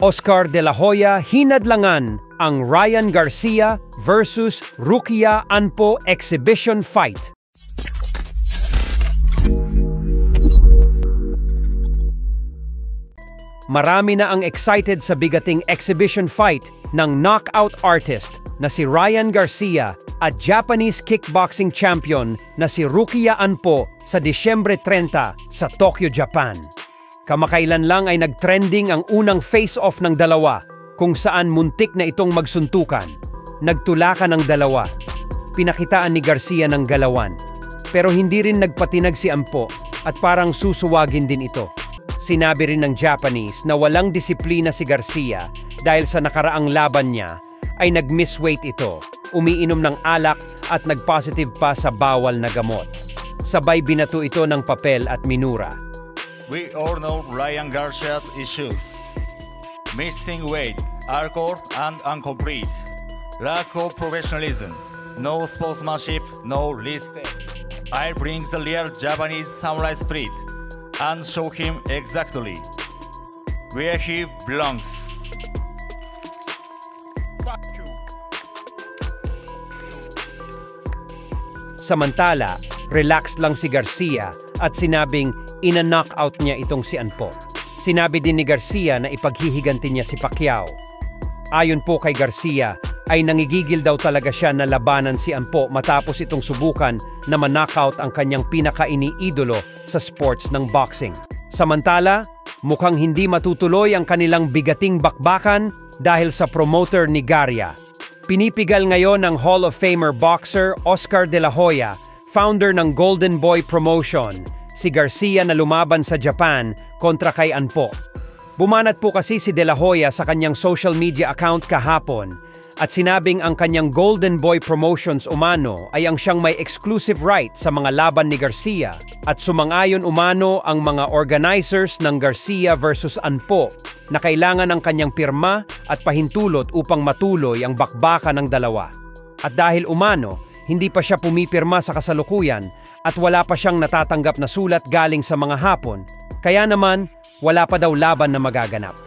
Oscar de la Hoya hinadlangan ang Ryan Garcia versus Rukia Anpo exhibition fight. Marami na ang excited sa bigating exhibition fight ng knockout artist na si Ryan Garcia at Japanese kickboxing champion na si Rukia Anpo sa Disyembre 30 sa Tokyo, Japan. Kamakailan lang ay nagtrending ang unang face-off ng dalawa kung saan muntik na itong magsuntukan. Nagtulakan ang dalawa. Pinakitaan ni Garcia ng galawan. Pero hindi rin nagpatinag si Anpo at parang susuwagin din ito. Sinabi rin ng Japanese na walang disiplina si Garcia dahil sa nakaraang laban niya ay nag-miss weight ito, umiinom ng alak at nag-positive pa sa bawal na gamot. Sabay binato ito ng papel at minura. We all know Ryan Garcia's issues. Missing weight, alcohol and incomplete. Lack of professionalism. No sportsmanship, no respect. I bring the real Japanese samurai spirit and show him exactly where he belongs. Fuck you. Samantala, relax lang si Garcia at sinabing ina-knockout niya itong si Anpo. Sinabi din ni Garcia na ipaghihiganti niya si Pacquiao. Ayon po kay Garcia, ay nangigigil daw talaga siya na labanan si Anpo matapos itong subukan na ma-knockout ang kanyang pinaka-iniidolo sa sports ng boxing. Samantala, mukhang hindi matutuloy ang kanilang bigating bakbakan dahil sa promoter ni Garcia. Pinipigal ngayon ng Hall of Famer boxer Oscar de la Hoya, founder ng Golden Boy Promotion, si Garcia na lumaban sa Japan kontra kay Anpo. Bumanat po kasi si De La Hoya sa kanyang social media account kahapon at sinabing ang kanyang Golden Boy Promotions umano ay ang siyang may exclusive right sa mga laban ni Garcia at sumang-ayon umano ang mga organizers ng Garcia versus Anpo na kailangan ang kanyang pirma at pahintulot upang matuloy ang bakbakan ng dalawa. At dahil umano, hindi pa siya pumipirma sa kasalukuyan at wala pa siyang natatanggap na sulat galing sa mga Hapon, kaya naman wala pa daw laban na magaganap.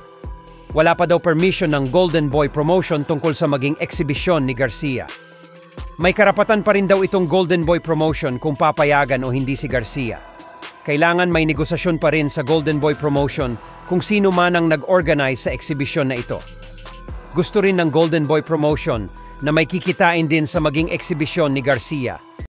Wala pa daw permission ng Golden Boy Promotion tungkol sa maging eksibisyon ni Garcia. May karapatan pa rin daw itong Golden Boy Promotion kung papayagan o hindi si Garcia. Kailangan may negosasyon pa rin sa Golden Boy Promotion kung sino man ang nag-organize sa eksibisyon na ito. Gusto rin ng Golden Boy Promotion na may kikitain din sa maging eksibisyon ni Garcia.